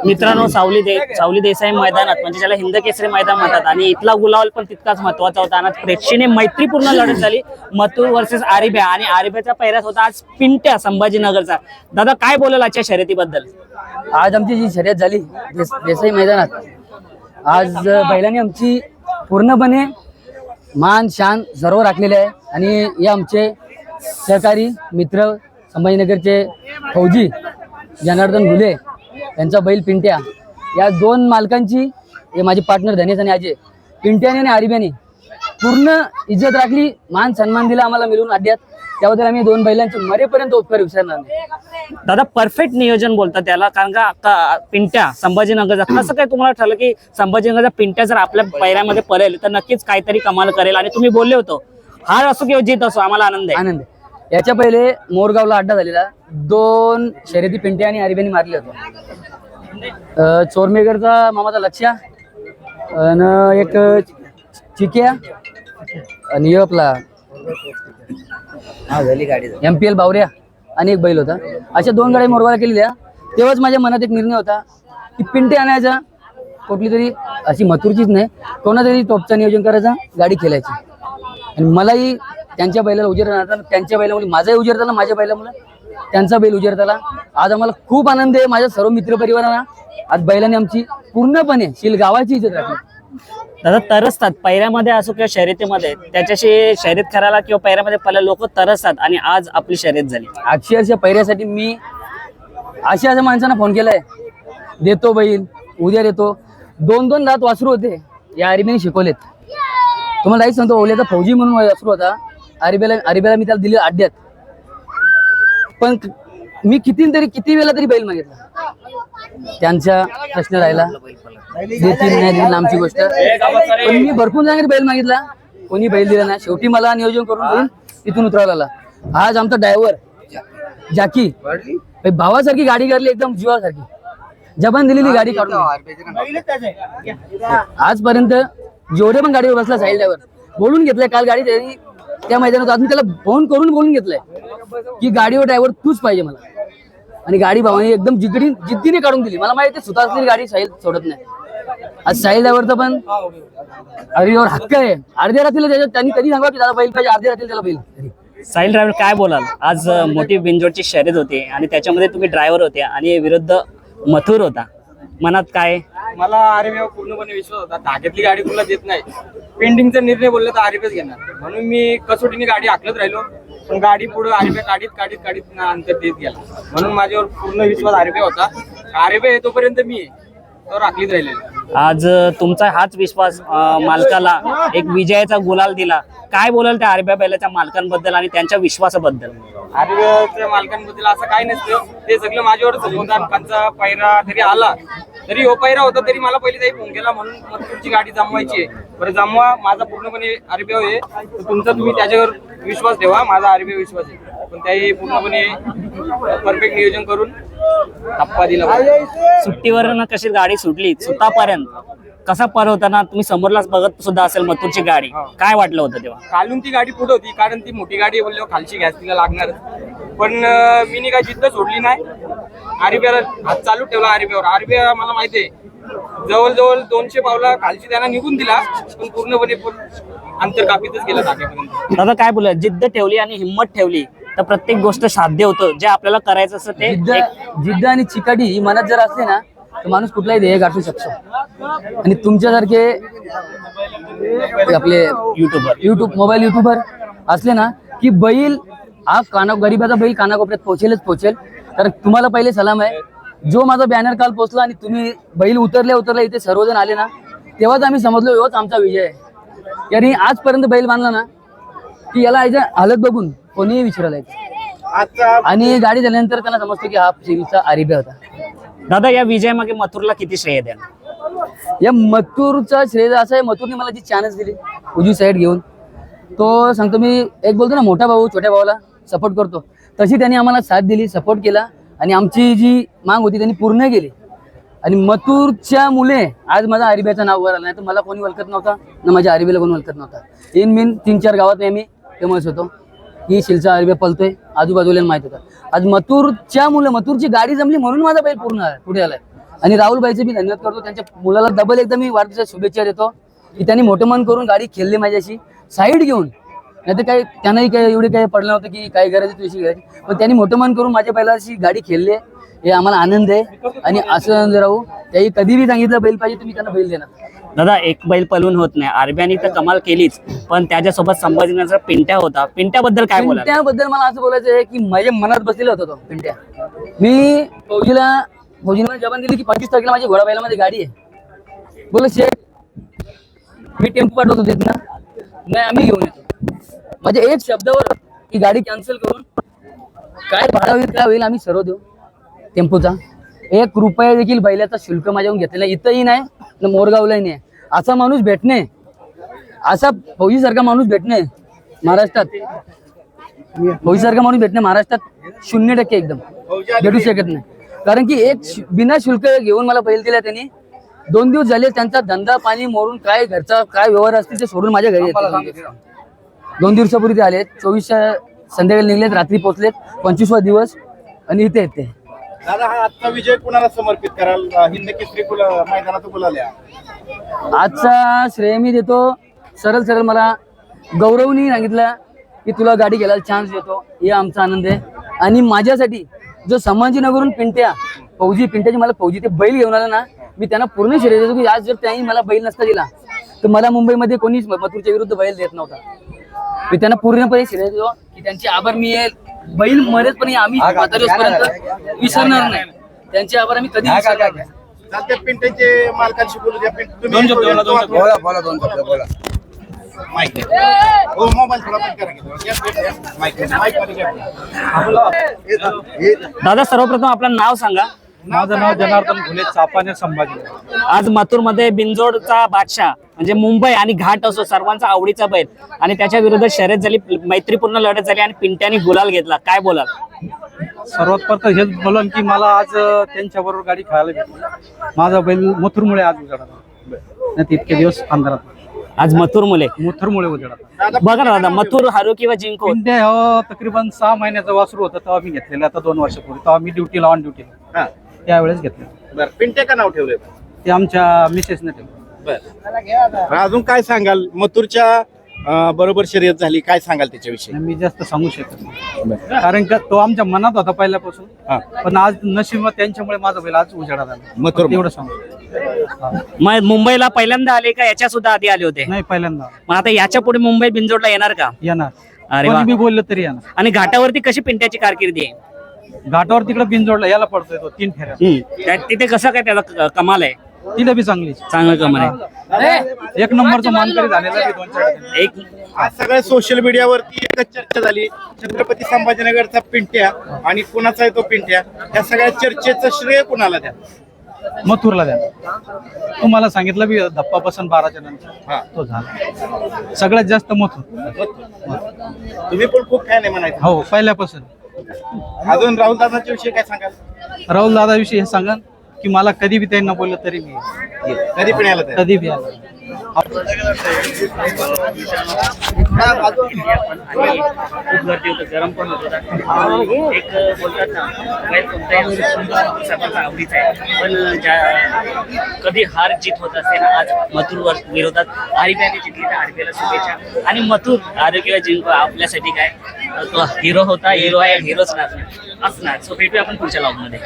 मित्रांनो, सावली देसाई मैदानात म्हणजे ज्याला हिंद केसरी मैदान म्हणतात आणि इथला गुलाल पण तितकाच महत्वाचा होता आणि प्रेक्षणीय मैत्रीपूर्ण लढत झाली मथुर वर्सेस आरिब्या आणि आरिब्याच्या पैऱ्यात होता आज पिंट्या संभाजीनगरचा. दादा काय बोलाल आजच्या शर्यतीबद्दल? आज आमची जी शर्यत झाली देसाई मैदानात, आज बैलांनी आमची पूर्णपणे मान शान सर्व राखलेले आहे आणि हे आमचे सहकारी मित्र संभाजीनगरचे फौजी जनार्दन घुले यांचा बैल पिंट्या, या दोन मालकांची, हे माझे पार्टनर धनेश आणि अजय, पिंट्याने आणि आरिब्याने पूर्ण इज्जत राखली, मान सन्मान दिला आम्हाला मिळून अड्ड्यात. त्याबद्दल आम्ही दोन बैलांचे मरेपर्यंत उपकार विसरणार नाही. दादा परफेक्ट नियोजन बोलतात त्याला, कारण का पिंट्या संभाजीनगरचा कसं काय तुम्हाला ठरलं की संभाजीनगरचा पिंट्या जर आपल्या पैऱ्यामध्ये पडेल तर नक्कीच काहीतरी कमाल करेल आणि तुम्ही बोलले होतो हार असो किंवा जीत असो आम्हाला आनंद आहे. आनंद. याच्या पहिले मोरगावला अड्डा झालेला, 2 शर्यती पिंट्या आणि आरिब्याने मारले होते. चोरमेगरचा मामाचा लक्ष्या आणि एक चिक्या आणि आपला MPL बावऱ्या आणि एक बैल होता. अशा 2 गाड्या मोरगावला केलेल्या. तेव्हाच माझ्या मनात एक निर्णय होता की पिंटे आणायचा, कुठली तरी अशी मथुरचीच नाही, कोणातरी टॉपचं नियोजन करायचा, गाडी खेळायची. आणि मलाही त्यांच्या बैलाला उजेड राहता, त्यांच्या बैलामुळे माझाही उजेड झाला, माझ्या बैलामुळे त्यांचा बैल उजेड झाला. आज आम्हाला खूप आनंद आहे. माझ्या सर्व मित्रपरिवारांना आज बैलांनी आमची पूर्णपणे शील गावाची इज्जत राखली. दादा तरसतात पैऱ्यामध्ये असो किंवा शर्यतीमध्ये, त्याच्याशी शर्यत करायला किंवा पैऱ्यामध्ये पहिले लोक तरसतात आणि आज आपली शर्यत झाली. अक्षरशः पैऱ्यासाठी मी अशा माणसांना फोन केलाय, देतो बैल, उद्या देतो. 2-2 रात वासरू होते, या आरिब्याने शिकवलेत. तुम्हाला एक सांगतो, ओल्याचा फौजी म्हणून वासरू होता. आरिब्याला मी त्याला दिले अड्ड्यात, पण मी किती वेळा तरी बैल मागितला, त्यांचा प्रश्न राहिला, देतील नाही देतील आमची गोष्ट. पण मी भरपूर जागेत बैल मागितला, कोणी बैल दिला नाही. शेवटी मला नियोजन करून बैल तिथून उतरावला. आज आमचा ड्रायव्हर जाकी भावासारखी गाडी करली, एकदम जीवासारखी जबान दिलेली गाडी काढून. आजपर्यंत जेवढे पण गाडीवर बसला साहिल ड्रायव्हर बोलून घेतलंय, काल गाडी त्यांनी त्या मैदानात आज मी त्याला फोन करून बोलून घेतलंय की गाडीवर ड्रायव्हर तूच पाहिजे मला. आणि गाडी भावाने एकदम जिद्दीने काढून दिली. मला माहिती आहे स्वतः असलेली गाडी साहिल सोडत नाही. आज साहिल ड्रायव्हरचा पण आरिब्यावर हक्क आहे. अर्ध्या रात्रीला त्याच्यात त्यांनी कधी सांगा की दादा बैल पाहिजे, अर्ध्या रात्रीला त्याला बैल. साहिल ड्रायव्हर काय बोलाल? आज मोठी बिनजोडची शर्यत होती आणि त्याच्यामध्ये तुम्ही ड्रायव्हर होते आणि विरुद्ध मथुर होता, मनात काय? मला आरिब्यावर पूर्णपणे विश्वास होता. धाग्यातली गाडी कुणाला देत नाही, पेंडिंगचा निर्णय बोलला तर आरिब्याच घेणार, म्हणून मी कसोटीने गाडी आखलत राहिलो. पण गाडी पुढे आरिब्या काढीत अंतर देत गेला, म्हणून माझ्यावर पूर्ण विश्वास आरिब्या होता. आरिब्या येतोपर्यंत मी तो राखलीच राहिलेला. आज तुमचा हाच विश्वास मालकाला एक विजयाचा गुलाल दिला. काय बोलाल त्या आरिब्या बैलाच्या मालकांबद्दल आणि त्यांच्या विश्वासाबद्दल? आरिब्याच्या मालकांबद्दल असं काही नसतं, ते सगळं माझ्यावरच होतं. त्यांचा पैरा तरी आला, तरी हो पैरा होता तरी मला पहिले त्याही फोन केला, म्हणून तुमची गाडी जमवायची आहे, बरं जमवा, माझा पूर्णपणे आरिब्या आहे, तुमचा तुम्ही त्याच्यावर विश्वास ठेवा, माझा आरिब्या विश्वास आहे. पण त्याही पूर्णपणे परफेक्ट नियोजन करून टप्पा दिला. सुट्टीवरनं कशी गाडी सुटली सुतापर्यंत, कसा पर होताना तुम्ही समोरलाच बघत सुद्धा असेल मथुरची गाडी, काय वाटलं होतं तेव्हा? खालून ती गाडी पुढे होती, कारण ती मोठी गाडी बोलल्यावर खालची गॅस तिला लागणार. पण मी काय जिद्द सोडली नाही, आरिब्याला हात चालू ठेवला. आरिब्या मला माहिती आहे जवळजवळ 200 पावला खालची त्यांना निघून दिला, पण पूर्णपणे अंतर कापीतच गेला टाकेपर्यंत. दादा काय बोला, जिद्द ठेवली आणि हिंमत ठेवली तर प्रत्येक गोष्ट साध्य होतं. जे आपल्याला करायचं असतं ते जिद्द आणि चिकाटी ही मनात जर असली ना तर माणूस कुठलाही ध्येय गाठू शकतो. आणि तुमच्यासारखे आपले मोबाईल युट्यूबर असले ना की बैल हा गरीबाचा बैल कानाकोपऱ्यात पोहोचेल. कारण तुम्हाला पहिले सलाम आहे. जो माझा बॅनर काल पोहोचला आणि तुम्ही बैल उतरल्या इथे सर्वजण आले ना, तेव्हाच आम्ही समजलो होच आमचा विजय आहे. यांनी आजपर्यंत बैल बांधला ना की याला याच्या हालत बघून कोणीही विचारायला यायचं, आणि गाडी झाल्यानंतर त्यांना समजतो की हा शिरीचा आरिब्या होता. दादा या विजयामागे मथुरला किती श्रेय द्या? या मथुरचा श्रेय असं आहे, मथुरने मला जी चान्स दिली उजवी साईड घेऊन, तो सांगतो मी एक बोलतो ना मोठा भाऊ छोट्या भावाला सपोर्ट करतो, तशी त्यांनी आम्हाला साथ दिली, सपोर्ट केला आणि आमची जी मांग होती त्यांनी पूर्ण केली. आणि मथुरच्या मुले आज माझा आरिब्याचं नाव वर आलं, नाही तर मला कोणी ओळखत नव्हता ना माझ्या आरिब्याला कोणी ओळखत नव्हता. इन 3-4 गावात आम्ही फेमस होतो की शिलचा आरिब्या पलतोय, आजूबाजूला माहित होतं. आज मथुरच्या मुलं, मथुरची गाडी जमली म्हणून माझा बैल पूर्ण पुढे आलाय. आणि राहुल भाईचे मी धन्यवाद करतो, त्यांच्या मुलाला डबल एकदा मी वाढदिवसाच्या शुभेच्छा देतो की त्यांनी मोठं मन करून गाडी खेळली माझ्याशी साईड घेऊन. नाही तर काही त्यांनाही काही एवढे काही पडलं नव्हतं की काय करायचं तुझी करायची, पण त्यांनी मोठं मन करून माझ्या बैलाशी गाडी खेळली. हे आम्हाला आनंद आहे आणि असं राहू. त्याही कधी बी सांगितलं बैल पाहिजे तुम्ही त्यांना बैल देणार. दादा एक बैल पलून होत नाही, आरबीआयने तर कमाल केलीच, पण त्याच्यासोबत संभाजीनगरचा पिंट्या होता. पिंट्याबद्दल काय बोला? पिंट्याबद्दल मला असं बोलायचं आहे की माझ्या मनात बसलेला होता तो पिंट्या. मी फौजीला जबान दिली की 25 तारखेला माझ्या घोडा बैलामध्ये गाडी आहे. बोल शेठ मी टेम्पो पाठवतो तिथं ना, नाही आम्ही घेऊन येतो. माझ्या एक शब्दावर ही गाडी कॅन्सल करून काय भाडा होईल काय होईल आम्ही सर्व देऊ. टेम्पोचा 1 रुपया देखील बैलाचा शुल्क माझ्याकडून घेतलेला इथंही नाही ना मोरगावलाही नाही. असा माणूस भेटणे, असा फौजीसारखा माणूस भेटणे महाराष्ट्रात, फौजीसारखा माणूस भेटणे महाराष्ट्रात 0% एकदम भेटू शकत नाही. कारण की एक बिना शुल्क घेऊन मला बैल दिला त्यांनी. 2 दिवस झाले त्यांचा धंदा पाणी मोडून काय घरचा काय व्यवहार असतील ते सोडून माझ्या घरी येते. 2 दिवसापूर्वी ते आलेत, 24 संध्याकाळी निघलेत, रात्री पोहोचलेत, 25वा दिवस आणि इथे येते. दादा हा आजचा विजय कुणाला समर्पित कराल? हिंद केसरी मैदानात बोलावल्या. आजचा श्रेय मी देतो सरळ मला गौरवनी सांगितलं की तुला गाडी घ्यायला चान्स देतो, हे आमचा आनंद आहे. आणि माझ्यासाठी जो संभाजीनगरहून पिंट्याची मला फौजी ते बैल घेऊन आला ना, मी त्यांना पूर्ण श्रेय देतो की आज जर त्यांनी मला बैल नसता दिला तर मला मुंबईमध्ये कोणीच मथुरच्या विरुद्ध बैल देत नव्हता. मी त्यांना पूर्णपणे श्रेय देतो की त्यांचे आभार. मी बैल मरेच पण आम्ही म्हातारीपर्यंत विसरणार नाही. त्यांचे आभार आम्ही कधी विसरणार नाही. चालते पिंट्याचे मालकांशी बोलू द्या. दोन शब्द बोला. माईक हो मोबाईल थोडा बंद करा की. माईक मध्ये घ्या. दादा सर्वप्रथम आपलं नाव सांगा. माझं नाव जनार्दन घुले, चापाने संभाजी. आज मथुरमध्ये बिनजोडचा बादशाह म्हणजे मुंबई आणि घाट असो सर्वांचा आवडीचा बैल आणि त्याच्या विरुद्ध शर्यत झाली, मैत्रीपूर्ण लढत झाली आणि पिंट्याने गुलाल घेतला. काय बोलाल? सर्वात प्रथम हेच बोलन की मला आज त्यांच्याबरोबर गाडी खेळायला भेटली. माझा बैल मथुरमुळे आज उजाडा, नाही इतके दिवस अंधारात. आज मथुरमुळे उजाडा. बघा ना दादा, मथुर हारो किंवा जिंको पिंट्या हो तकरीबन 6 महिन्याचं वासरू होतं तेव्हा मी घेतलेलं. आता 2 वर्षापूर्वी तेव्हा मी ड्युटीला ऑन ड्युटीला हा त्यावेळेस घेतलं. बरं पिंट्या का नाव ठेवलंय? ते आमच्या मिसेसने ठेवलं. बरं अजून काय सांगाल? मथुरच्या बरोबर शर्यत झाली, काय सांगाल त्याच्याविषयी? मी जास्त सांगू शकत नाही कारण का तो आमच्या मनात होता पहिल्यापासून. हा. पण आज नशीब त्यांच्यामुळे माझा बैल आज उजाडा झाला. मथुर एवढं सांगू. मग मुंबईला पहिल्यांदा आले का याच्या सुद्धा आधी आले होते? नाही पहिल्यांदा मग आता याच्या पुढे मुंबई बिनजोडला येणार का? येणार. अरे वा. कोणी बी बोललं तरी येणार. आणि घाटावरती कशी पिंट्याची कारकिर्दी आहे? घाटावर तिकडे बिनजोडला याला पडतोय तो 3 फेऱ्या. तिथे कसं काय त्याचा कमाल आहे? तिला बी चांगली चांगलं कमाल आहे. 1 नंबरचा मानकरी झालेला आहे 2-4. एक आज सगळ्या सोशल मीडियावरती एकच चर्चा झाली, छत्रपती संभाजीनगरचा पिंट्या आणि कुणाचा आहे तो पिंट्या. या सगळ्या चर्चेचं श्रेय कुणाला द्या? मथुरला द्या. तुम्हाला सांगितलं बी धप्पा पसंत 12च्या हा. नंतर तो झाला. सगळ्यात जास्त मथुर. तुम्ही पण खूप फॅन आहे म्हणायचं. हो पहिल्यापासून. अजून राहुल दादाच्या विषयी काय सांगाल? राहुल दादा विषयी हे सांगा की मला कधी बी त्यांना बोललं तरी मी कधी पण यायला तयार. कधी बी आलो. खूप गर्दी होतं, गरम पण होत होता. एक बोलतात ना बैल कोणत्याही सर्वांचा आवडीचा आहे, पण कधी हार जीत होत असते ना, आज मथुर विरोधात आरबीआयने जिंकली तर आरबीआयला शुभेच्छा. आणि मथुर आरोग्य जिंक आपल्यासाठी काय तो हिरो होता, हिरो आहे, हिरोच असणार. सो भेटूया आपण पुढच्या लॉग मध्ये.